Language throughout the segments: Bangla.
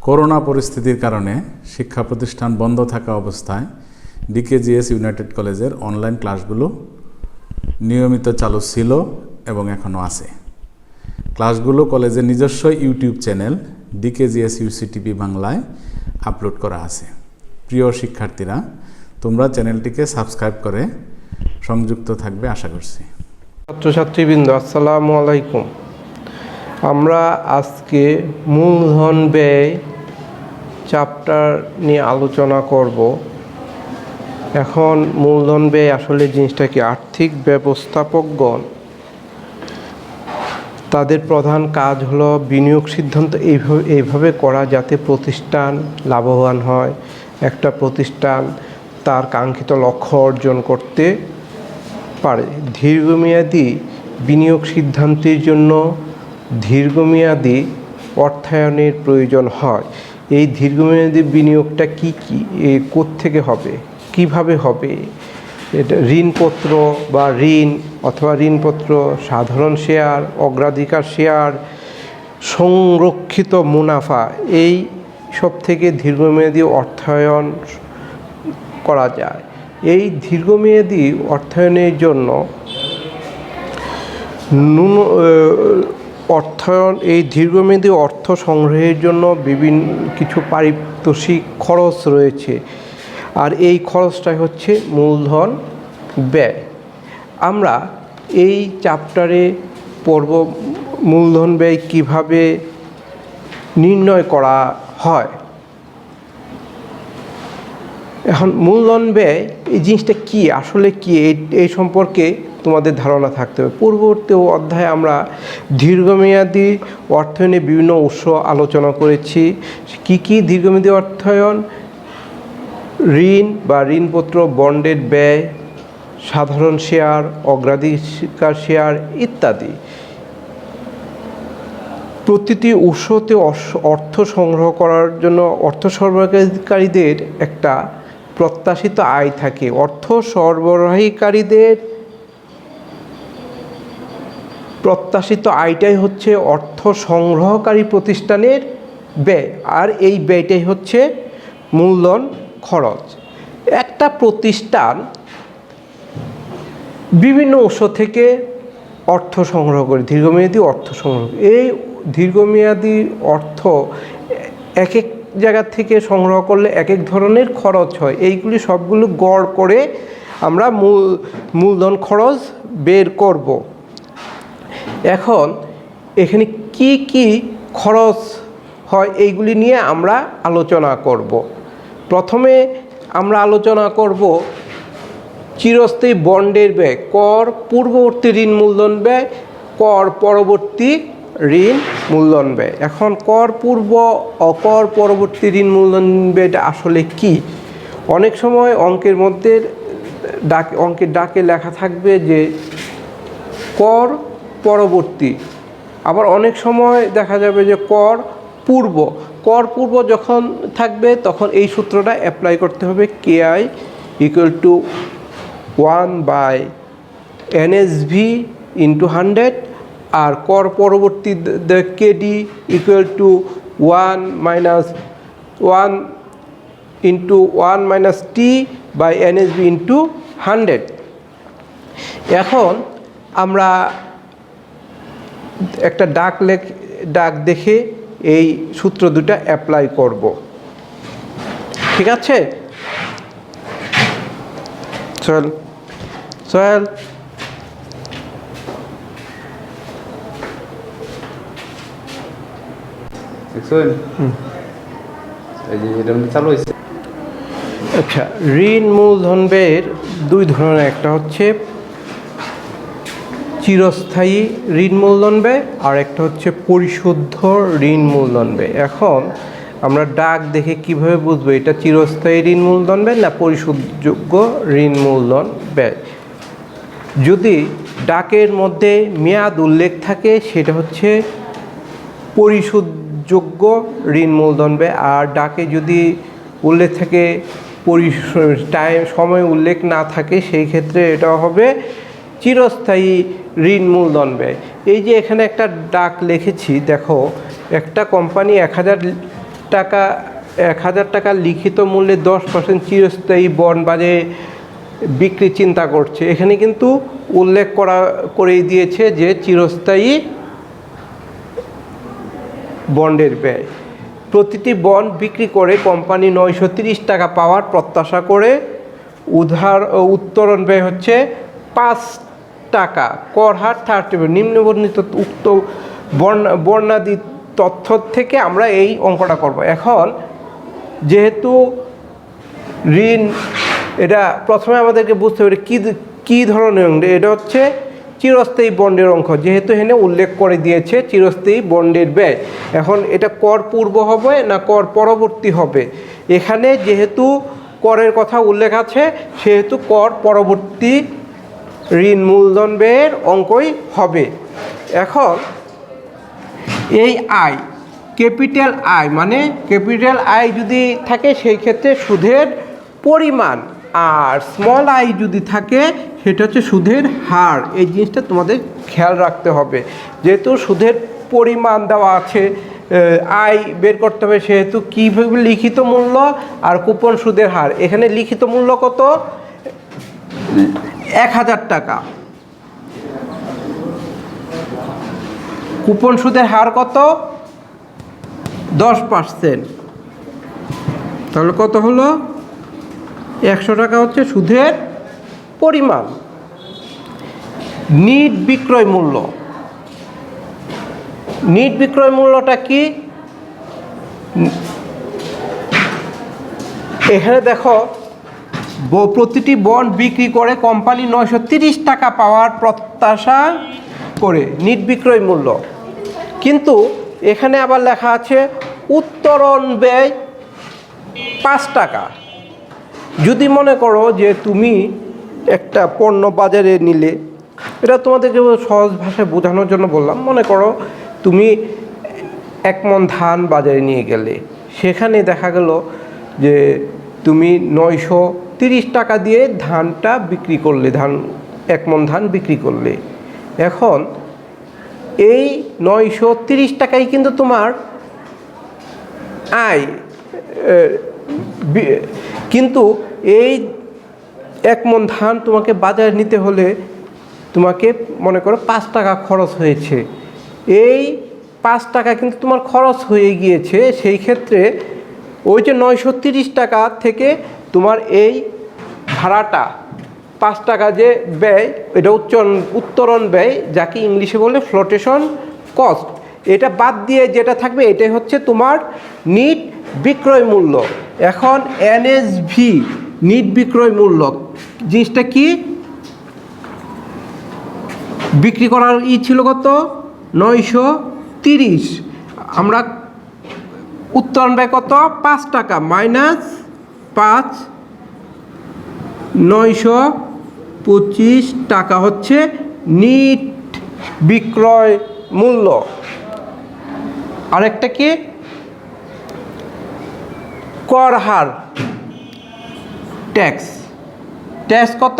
করোনা পরিস্থিতির কারণে শিক্ষা প্রতিষ্ঠান বন্ধ থাকা অবস্থায় ডিকেজিএস ইউনাইটেড কলেজের অনলাইন ক্লাসগুলো নিয়মিত চালু ছিল এবং এখনও আছে। ক্লাসগুলো কলেজের নিজস্ব ইউটিউব চ্যানেল ডিকেজিএস ইউসিটিভি বাংলায় আপলোড করা আছে। প্রিয় শিক্ষার্থীরা, তোমরা চ্যানেলটিকে সাবস্ক্রাইব করে সংযুক্ত থাকবে আশা করছি। ছাত্রছাত্রীবৃন্দ, আসসালামু আলাইকুম। আমরা আজকে মূলধন ব্যয় চ্যাপ্টার নিয়ে আলোচনা করব। এখন মূলধন ব্যয় আসলে জিনিসটা কি? আর্থিক ব্যবস্থাপকগণ তাদের প্রধান কাজ হলো বিনিয়োগ সিদ্ধান্ত এইভাবে করা যাতে প্রতিষ্ঠান লাভবান হয়, একটা প্রতিষ্ঠান তার কাঙ্ক্ষিত লক্ষ্য অর্জন করতে পারে। দীর্ঘমেয়াদী বিনিয়োগ সিদ্ধান্তের জন্য দীর্ঘমেয়াদী অর্থায়নের প্রয়োজন হয়। এই দীর্ঘমেয়াদী বিনিয়োগটা কি কোত্থেকে হবে, কিভাবে হবে? এটা ঋণপত্র বা ঋণ অথবা ঋণপত্র, সাধারণ শেয়ার, অগ্রাধিকার শেয়ার, সংরক্ষিত মুনাফা, এই সব থেকে দীর্ঘমেয়াদী অর্থায়ন করা যায়। এই দীর্ঘমেয়াদী অর্থায়নের জন্য এই দীর্ঘমেয়াদী অর্থ সংগ্রহের জন্য বিভিন্ন কিছু পারিতোষিক খরচ রয়েছে, আর এই খরচটাই হচ্ছে মূলধন ব্যয়। আমরা এই চ্যাপ্টারে পড়ব মূলধন ব্যয় কিভাবে নির্ণয় করা হয়। এখন মূলধন ব্যয় এই জিনিসটা কি, আসলে কি, এই সম্পর্কে তোমাদের ধারণা থাকতে হবে। পূর্ববর্তী অধ্যায়ে আমরা দীর্ঘমেয়াদী অর্থায়নে বিভিন্ন উৎস আলোচনা করেছি। কি কি দীর্ঘমেয়াদী অর্থায়ন? ঋণ বা ঋণপত্র, বন্ডের ব্যয়, সাধারণ শেয়ার, অগ্রাধিকার শেয়ার ইত্যাদি। প্রতিটি উৎসতে অর্থ সংগ্রহ করার জন্য অর্থ সরবরাহকারীদের একটা প্রত্যাশিত আয় থাকে। অর্থ সরবরাহকারীদের প্রত্যাশিত আয়টাই হচ্ছে অর্থ সংগ্রহকারী প্রতিষ্ঠানের ব্যয়, আর এই ব্যয়টাই হচ্ছে মূলধন খরচ। একটা প্রতিষ্ঠান বিভিন্ন উৎস থেকে অর্থ সংগ্রহ করে, দীর্ঘমেয়াদী অর্থ সংগ্রহ। এই দীর্ঘমেয়াদী অর্থ এক এক জায়গা থেকে সংগ্রহ করলে এক এক ধরনের খরচ হয়। এইগুলি সবগুলো গড় করে আমরা মূলধন খরচ বের করব। এখন এখানে কি কি খরচ হয় এইগুলি নিয়ে আমরা আলোচনা করব। প্রথমে আমরা আলোচনা করব চিরস্থায়ী বন্ডের ব্যয়, কর পূর্ববর্তী ঋণ মূলধন ব্যয়, কর পরবর্তী ঋণ মূলধন ব্যয়। এখন কর পূর্ব ও কর পরবর্তী ঋণ মূলধন ব্যয়টা আসলে কি? অনেক সময় অঙ্কের মধ্যে অঙ্কের ডাকে লেখা থাকবে যে কর পরবর্তী, আবার অনেক সময় দেখা যাবে যে কর পূর্ব। কর পূর্ব যখন থাকবে তখন এই সূত্রটা অ্যাপ্লাই করতে হবে, KI = 1/NSV × 100, আর কর পরবর্তী KD = 1 - T/NSV × 100। এখন আমরা একটা ডাক দেখে এই সূত্র দুটা অ্যাপ্লাই করব। ঠিক আছে? চল আচ্ছা, ঋণ মূলধন ব্যয়ের দুই ধরনের, একটা হচ্ছে চিরস্থায়ী ঋণ মূলধন ব্যয় আর একটা হচ্ছে পরিশুদ্ধ ঋণ মূলধন ব্যয়। এখন আমরা ডাক দেখে কিভাবে বুঝবো এটা চিরস্থায়ী ঋণ মূলধন ব্যয় না পরিশোধযোগ্য ঋণ মূলধন ব্যয়? যদি ডাকের মধ্যে মেয়াদ উল্লেখ থাকে সেটা হচ্ছে পরিশোধযোগ্য ঋণ মূলধন ব্যয়, আর ডাকে যদি উল্লেখ থাকে সময় উল্লেখ না থাকে সেই ক্ষেত্রে এটা হবে চিরস্থায়ী ঋণ মূলধন ব্যয়। এই যে এখানে একটা ডাক লিখেছি, দেখো একটা কোম্পানি 1000 টাকা 1,000 টাকা লিখিত মূল্যে 10% চিরস্থায়ী বন্ড বাজারে বিক্রি চিন্তা করছে। এখানে কিন্তু উল্লেখ করেই দিয়েছে যে চিরস্থায়ী বন্ডের ব্যয়। প্রতিটি বন্ড বিক্রি করে কোম্পানি 930 টাকা পাওয়ার প্রত্যাশা করে। উত্তোলন ব্যয় হচ্ছে 5 টাকা। কর হার 30। নিম্নবর্ণিত উক্ত বর্ণাদি তথ্য থেকে আমরা এই অঙ্কটা করব। এখন যেহেতু ঋণ, এটা প্রথমে আমাদেরকে বুঝতে হবে কী ধরনের অঙ্ক। এটা হচ্ছে চিরস্থায়ী বন্ডের অঙ্ক, যেহেতু এখানে উল্লেখ করে দিয়েছে চিরস্থায়ী বন্ডের ব্যয়। এখন এটা কর পূর্ব হবে না কর পরবর্তী হবে? এখানে যেহেতু করের কথা উল্লেখ আছে সেহেতু কর পরবর্তী ঋণ মূলধন ব্যয়ের অঙ্কই হবে। এখন এই আয়, ক্যাপিটাল আয় মানে ক্যাপিটাল আয় যদি থাকে সেই ক্ষেত্রে সুদের পরিমাণ, আর স্মল আই যদি থাকে সেটা হচ্ছে সুদের হার। এই জিনিসটা তোমাদের খেয়াল রাখতে হবে। যেহেতু সুদের পরিমাণ দেওয়া আছে, আয় বের করতে হবে, সেহেতু কীভাবে লিখিত মূল্য আর কুপন সুদের হার। এখানে লিখিত মূল্য কত? 1,000 টাকা। কুপন সুদের হার কত? 10%। তাহলে কত হলো? 100 টাকা হচ্ছে সুদের পরিমাণ। নিট বিক্রয় মূল্য, নিট বিক্রয় মূল্যটা কি? এখানে দেখো প্রতিটি বন্ড বিক্রি করে কোম্পানি 930 টাকা পাওয়ার প্রত্যাশা করে, নিট বিক্রয় মূল্য। কিন্তু এখানে আবার লেখা আছে উত্তোলন ব্যয় 5 টাকা। যদি মনে করো যে তুমি একটা পণ্য বাজারে নিলে, এটা তোমাদেরকে সহজ ভাষায় বোঝানোর জন্য বললাম। মনে করো তুমি 1 মণ ধান বাজারে নিয়ে গেলে, সেখানে দেখা গেল যে তুমি 930 টাকা দিয়ে ধানটা বিক্রি করলে, 1 মণ ধান বিক্রি করলে। এখন এই 930 টাকাই কিন্তু তোমার আয়, কিন্তু এই 1 মণ ধান তোমাকে বাজারে নিতে হলে তোমাকে মনে করো 5 টাকা খরচ হয়েছে। এই 5 টাকা কিন্তু তোমার খরচ হয়ে গিয়েছে। সেই ক্ষেত্রে ওই যে 930 টাকা থেকে তোমার এই ভাড়াটা 5 টাকা যে ব্যয়, এটা উত্তোলন ব্যয়, যাকে ইংলিশে বলে ফ্লোটেশন কস্ট, এটা বাদ দিয়ে যেটা থাকবে এটাই হচ্ছে তোমার নিট বিক্রয় মূল্য। এখন এনএসভি, নিট বিক্রয় মূল্য জিনিসটা কি? বিক্রি করার ছিল কত? 930। আমরা উত্তোলন ব্যয় কত? 5 টাকা মাইনাস 5, 925 টাকা হচ্ছে নিট বিক্রয় মূল্য। আরেকটা কি? কর হার, ট্যাক্স। ট্যাক্স কত?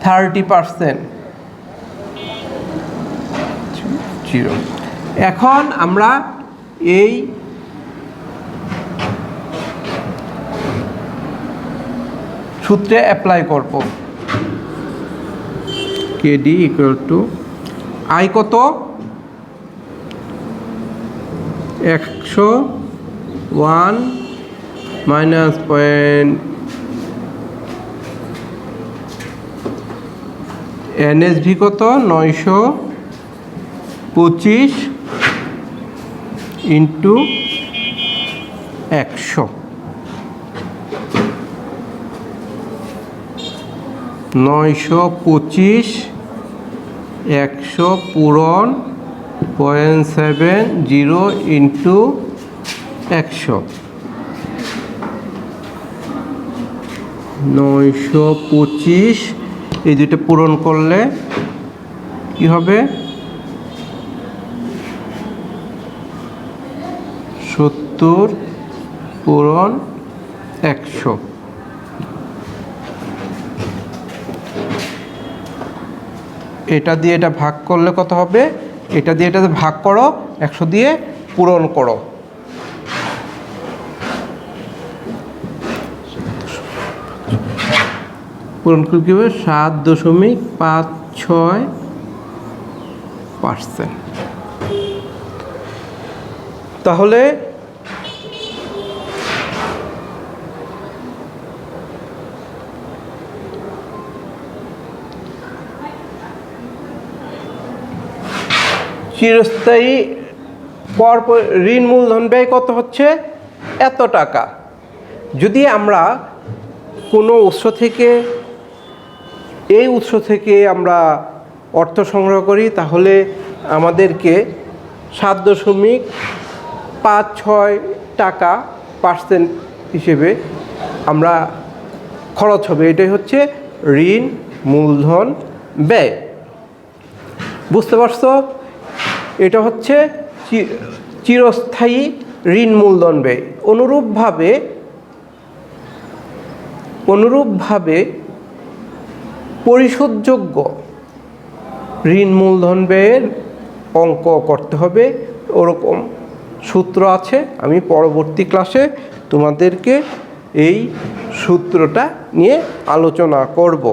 30%। এখন আমরা এই সূত্রে অ্যাপ্লাই করব। কেডি ইকুয়াল টু আই কত? 101 মাইনাস পয়েন্ট, এনএসভি কত? 925 ইন্টু 100। 925 100 পূরণ 0.70 ইন্টু 100। 925 এই দুটো পূরণ করলে কি হবে? 70 পূরণ 100। এটা দিয়ে এটা ভাগ করলে কত হবে? এটা দিয়ে এটা ভাগ করো, 100 দিয়ে পূরণ করো। পূরণ করলে কী হবে 7.56%। তাহলে চিরস্থায়ী ঋণ মূলধন ব্যয় কত হচ্ছে? এত টাকা। যদি আমরা কোনো উৎস থেকে এই উৎস থেকে আমরা অর্থ সংগ্রহ করি তাহলে আমাদেরকে 7.56% হিসেবে আমরা খরচ হবে। এটাই হচ্ছে ঋণ মূলধন ব্যয়। বুঝতে পারছো? এটা হচ্ছে চিরস্থায়ী ঋণ মূলধন ব্যয়। অনুরূপভাবে পরিশোধযোগ্য ঋণ মূলধন ব্যয়ের অঙ্ক করতে হবে, ওরকম সূত্র আছে। আমি পরবর্তী ক্লাসে তোমাদেরকে এই সূত্রটা নিয়ে আলোচনা করব।